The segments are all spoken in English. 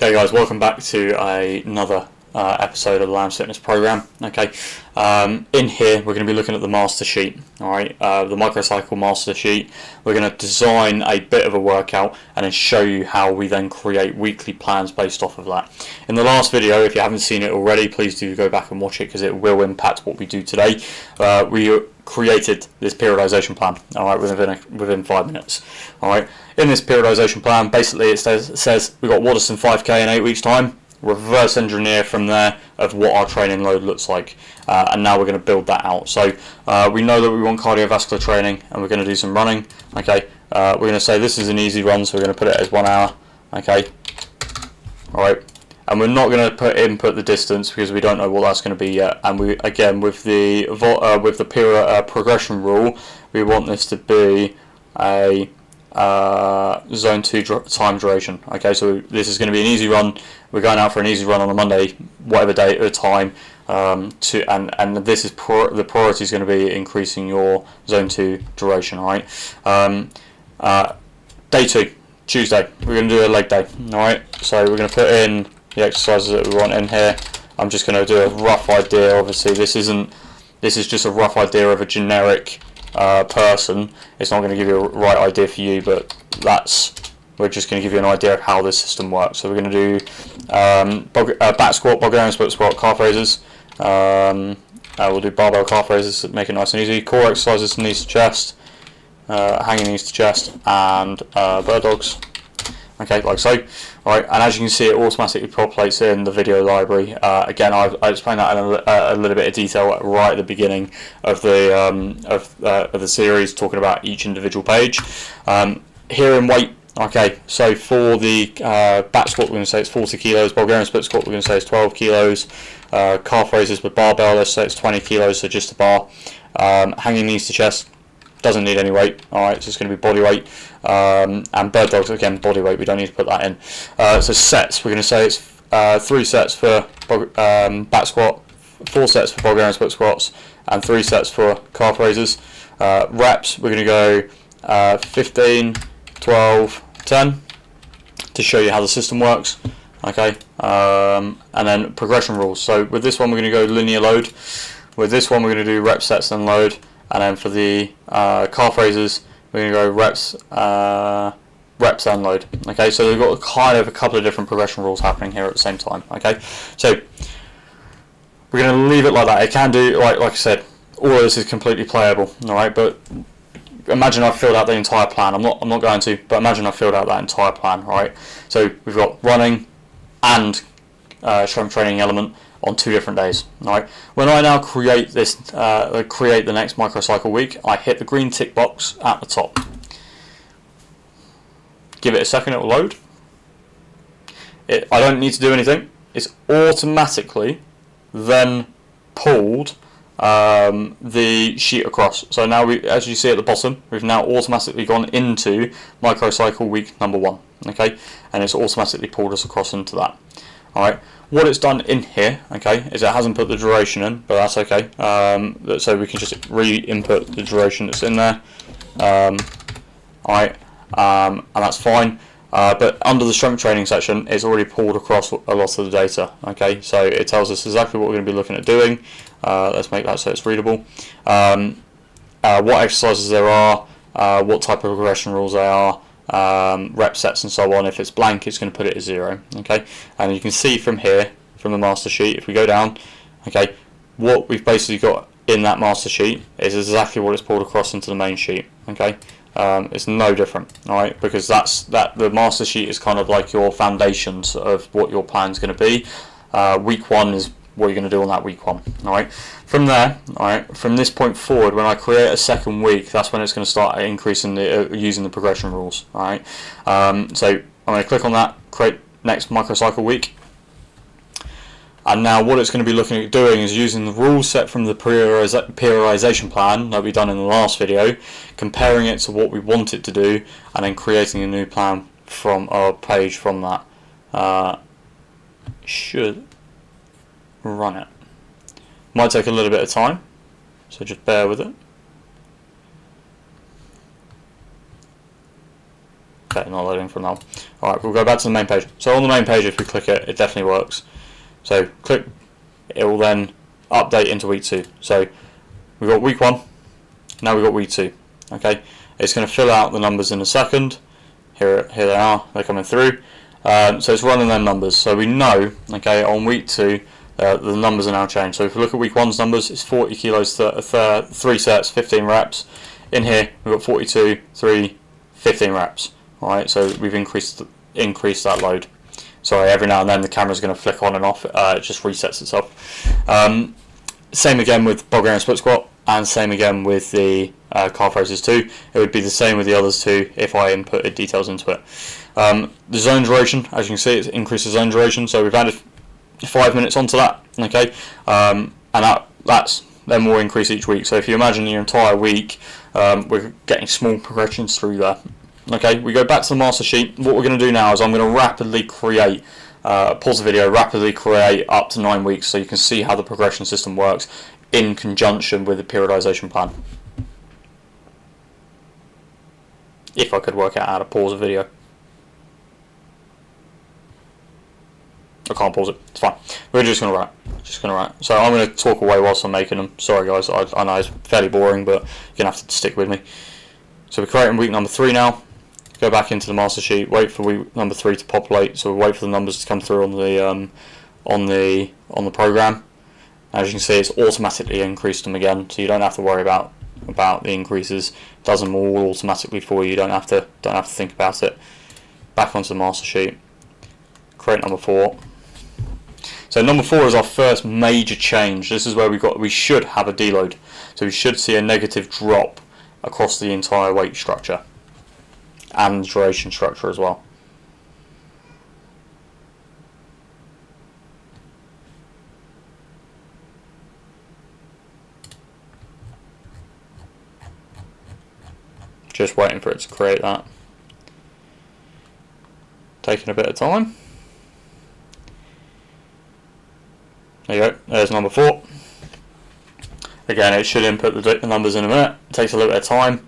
Okay guys, welcome back to another episode of the Lambs Fitness Program. Okay, in here we're going to be looking at the master sheet. Alright, the Microcycle master sheet. We're going to design a bit of a workout and then show you how we then create weekly plans based off of that. In the last video, if you haven't seen it already, please do go back and watch it because it will impact what we do today. We created this periodisation plan, alright, within 5 minutes. Alright, in this periodisation plan, basically it says we've got Waddesdon 5k in 8 weeks time, reverse engineer from there of what our training load looks like, and now we're going to build that out. So we know that we want cardiovascular training and we're going to do some running. Okay, we're going to say this is an easy run, so we're going to put it as 1 hour. Okay, alright. And we're not going to input the distance because we don't know what that's going to be yet. And we, again, with the progression rule, we want this to be a zone 2 time duration. Okay, so this is going to be an easy run. We're going out for an easy run on a Monday, whatever day at a time. And this is the priority is going to be increasing your zone 2 duration. All right. Day 2, Tuesday. We're going to do a leg day. All right. So we're going to put in the exercises that we want in here. I'm just going to do a rough idea. Obviously, this is just a rough idea of a generic person. It's not going to give you a right idea for you, but we're just going to give you an idea of how this system works. So we're going to do back squat, Bulgarian split squat, calf raises. We'll do barbell calf raises, make it nice and easy. Core exercises, knees to chest, hanging knees to chest, and bird dogs. Okay, like so. Alright, and as you can see, it automatically populates in the video library. Again, I explained that in a little bit of detail right at the beginning of the series, talking about each individual page. Here in weight, okay, so for the back squat, we're going to say it's 40 kilos. Bulgarian split squat, we're going to say it's 12 kilos. Calf raises with barbell, let's say it's 20 kilos, so just a bar. Hanging knees to chest, doesn't need any weight. Alright, it's just going to be body weight. And bird dogs, again, body weight, we don't need to put that in. So sets, we're going to say it's 3 sets for back squat, 4 sets for Bulgarian split squats, and 3 sets for calf raises. Reps, we're going to go 15, 12, 10 to show you how the system works. Okay, and then progression rules. So with this one, we're going to go linear load. With this one, we're going to do rep, sets, and load. And then for the calf raises, we're going to go reps and load. Okay, so we've got kind of a couple of different progression rules happening here at the same time. Okay, so we're going to leave it like that. It can do, like I said, all of this is completely playable. All right, but imagine I've filled out the entire plan. I'm not going to, but imagine I've filled out that entire plan. Right, so we've got running and strength training element on 2 different days. Alright. When I now create this, create the next microcycle week, I hit the green tick box at the top. Give it a second, it will load. I don't need to do anything. It's automatically then pulled the sheet across. So now, as you see at the bottom, we've now automatically gone into microcycle week number 1. Okay, and it's automatically pulled us across into that. Alright, what it's done in here, okay, is it hasn't put the duration in, but that's okay. So we can just re-input the duration that's in there. Alright, and that's fine. But under the strength training section, it's already pulled across a lot of the data. Okay, so it tells us exactly what we're going to be looking at doing. Let's make that so it's readable. What exercises there are, what type of progression rules they are. Rep sets and so on. If it's blank, it's going to put it as 0. Okay, and you can see from here, from the master sheet, if we go down, okay, what we've basically got in that master sheet is exactly what it's pulled across into the main sheet. Okay, it's no different, all right, because the master sheet is kind of like your foundations of what your plan's going to be. Week 1 is what you're going to do on that week 1. All right. From there, all right, from this point forward, when I create a second week, that's when it's going to start increasing using the progression rules. All right. So I'm going to click on that, create next microcycle week, and now what it's going to be looking at doing is using the rules set from the periodization plan that we've done in the last video, comparing it to what we want it to do, and then creating a new plan from our page from that. Should run it. Might take a little bit of time, so just bear with it. Okay, not loading for now. Alright, we'll go back to the main page. So on the main page, if we click it, it definitely works. So click, it will then update into week 2. So we've got week 1, now we've got week 2. Okay, it's going to fill out the numbers in a second. Here they are, they're coming through. So it's running them numbers. So we know, okay, on week 2, the numbers are now changed. So if we look at week 1's numbers, it's 40 kilos, 3 sets, 15 reps. In here, we've got 42, 3, 15 reps. Alright, so we've increased that load. Sorry, every now and then the camera's going to flick on and off. It just resets itself. Same again with Bulgarian split squat, and same again with the calf raises too. It would be the same with the others too if I inputted details into it. The zone duration, as you can see, it increases zone duration. So we've added 5 minutes onto that. Okay, and that's then will increase each week. So if you imagine your entire week, we're getting small progressions through there. Okay, we go back to the master sheet. What we're going to do now is I'm going to rapidly create, pause the video, rapidly create up to 9 weeks so you can see how the progression system works in conjunction with the periodisation plan. If I could work out how to pause a video. I can't pause it, it's fine. We're just going to write. So I'm going to talk away whilst I'm making them. Sorry guys, I know it's fairly boring, but you're going to have to stick with me. So we're creating week number 3 now. Go back into the master sheet, wait for week number 3 to populate. So we'll wait for the numbers to come through on the program. As you can see, it's automatically increased them again, so you don't have to worry about the increases. It does them all automatically for you. You don't have to think about it. Back onto the master sheet. Create number 4. So number 4 is our first major change. This is where we should have a deload. So we should see a negative drop across the entire weight structure and duration structure as well. Just waiting for it to create that. Taking a bit of time. There you go, there's number 4. Again, it should input the numbers in a minute. It takes a little bit of time.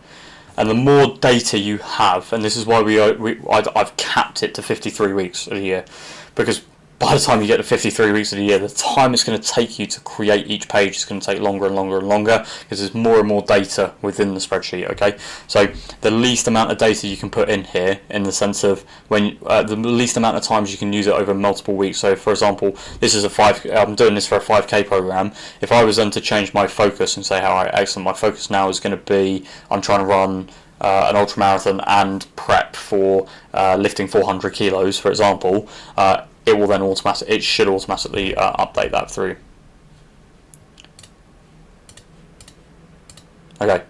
And the more data you have, and this is why I've capped it to 53 weeks of the year, because by the time you get to 53 weeks of the year, the time it's going to take you to create each page is going to take longer and longer and longer, because there's more and more data within the spreadsheet. Okay, so the least amount of data you can put in here, in the sense of when the least amount of times you can use it over multiple weeks. So for example, this is I'm doing this for a 5k program. If I was then to change my focus and say, alright, excellent, my focus now is going to be, I'm trying to run an ultra marathon and prep for lifting 400 kilos, for example, it will then should automatically update that through. Okay,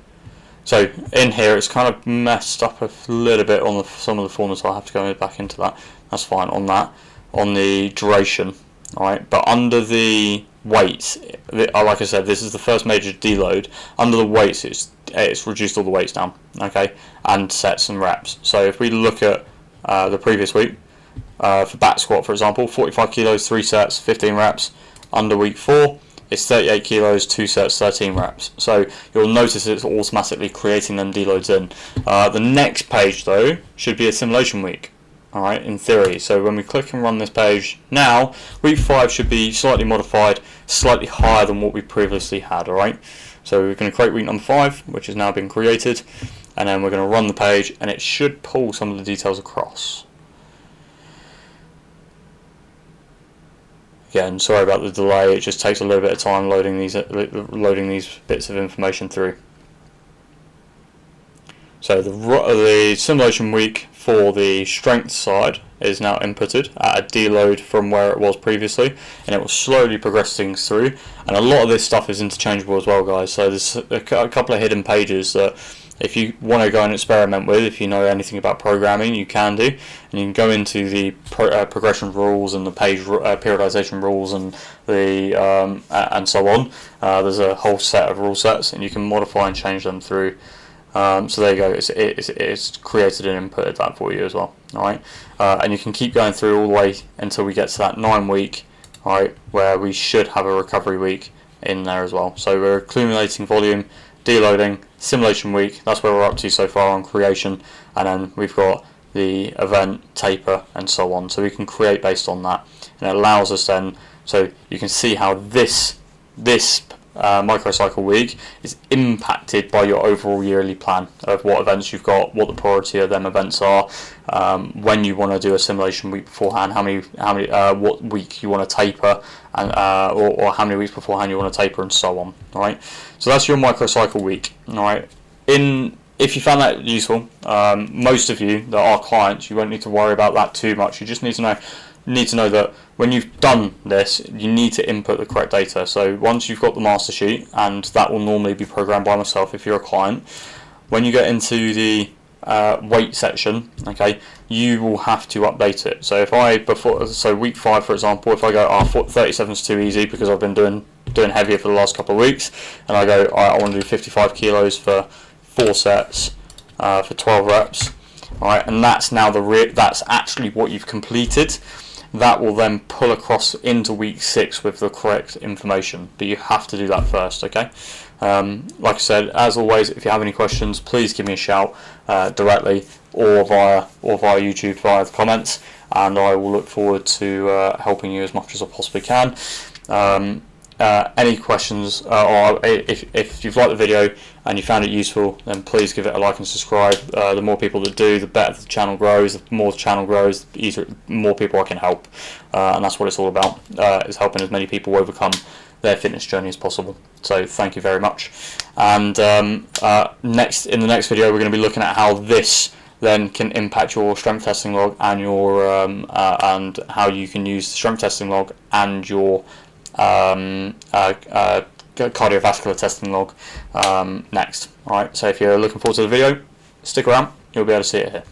so in here it's kind of messed up a little bit on some of the formulas, so I'll have to go back into that. That's fine on that. On the duration, alright, but under the weights, like I said, this is the first major deload. Under the weights, it's reduced all the weights down, okay, and sets and reps. So if we look at the previous week, for back squat, for example, 45 kilos, 3 sets, 15 reps. Under week 4, it's 38 kilos, 2 sets, 13 reps. So you'll notice it's automatically creating them deloads in. The next page, though, should be a simulation week, alright, in theory. So when we click and run this page now, week 5 should be slightly modified, slightly higher than what we previously had, alright? So we're going to create week number 5, which has now been created, and then we're going to run the page, and it should pull some of the details across. Again, sorry about the delay, it just takes a little bit of time loading these bits of information through. So the simulation week for the strength side is now inputted at a deload from where it was previously, and it will slowly progress things through. And a lot of this stuff is interchangeable as well, guys, so there's a couple of hidden pages that if you want to go and experiment with, if you know anything about programming, you can do, and you can go into the progression rules and the page periodization rules and the and so on. There's a whole set of rule sets, and you can modify and change them through. So there you go. It's created and inputted that for you as well. All right, and you can keep going through all the way until we get to that 9 week, all right, where we should have a recovery week in there as well. So we're accumulating volume, deloading, simulation week, that's where we're up to so far on creation, and then we've got the event, taper, and so on. So we can create based on that, and it allows us then, so you can see how this microcycle week is impacted by your overall yearly plan of what events you've got, what the priority of them events are, when you want to do a simulation week beforehand, what week you want to taper, and or how many weeks beforehand you want to taper, and so on. All right, so that's your microcycle week. All right, if you found that useful, most of you that are clients, you won't need to worry about that too much. You just need to know that when you've done this, you need to input the correct data. So once you've got the master sheet, and that will normally be programmed by myself if you're a client, when you get into the weight section, okay, you will have to update it. So so week 5, for example, if I go 37 is too easy because I've been doing heavier for the last couple of weeks, and I go, I want to do 55 kilos for 4 sets for 12 reps. All right, and that's now that's actually what you've completed. That will then pull across into week 6 with the correct information, but you have to do that first, okay? Like I said, as always, if you have any questions, please give me a shout directly or via YouTube via the comments, and I will look forward to helping you as much as I possibly can. Any questions, or if you've liked the video and you found it useful, then please give it a like and subscribe. The more people that do, the better the channel grows. The more the channel grows, the more people I can help, and that's what it's all about, is helping as many people overcome their fitness journey as possible. So thank you very much, and in the next video we're going to be looking at how this then can impact your strength testing log and your and how you can use the strength testing log and your cardiovascular testing log next. Alright, so if you're looking forward to the video, stick around, you'll be able to see it here.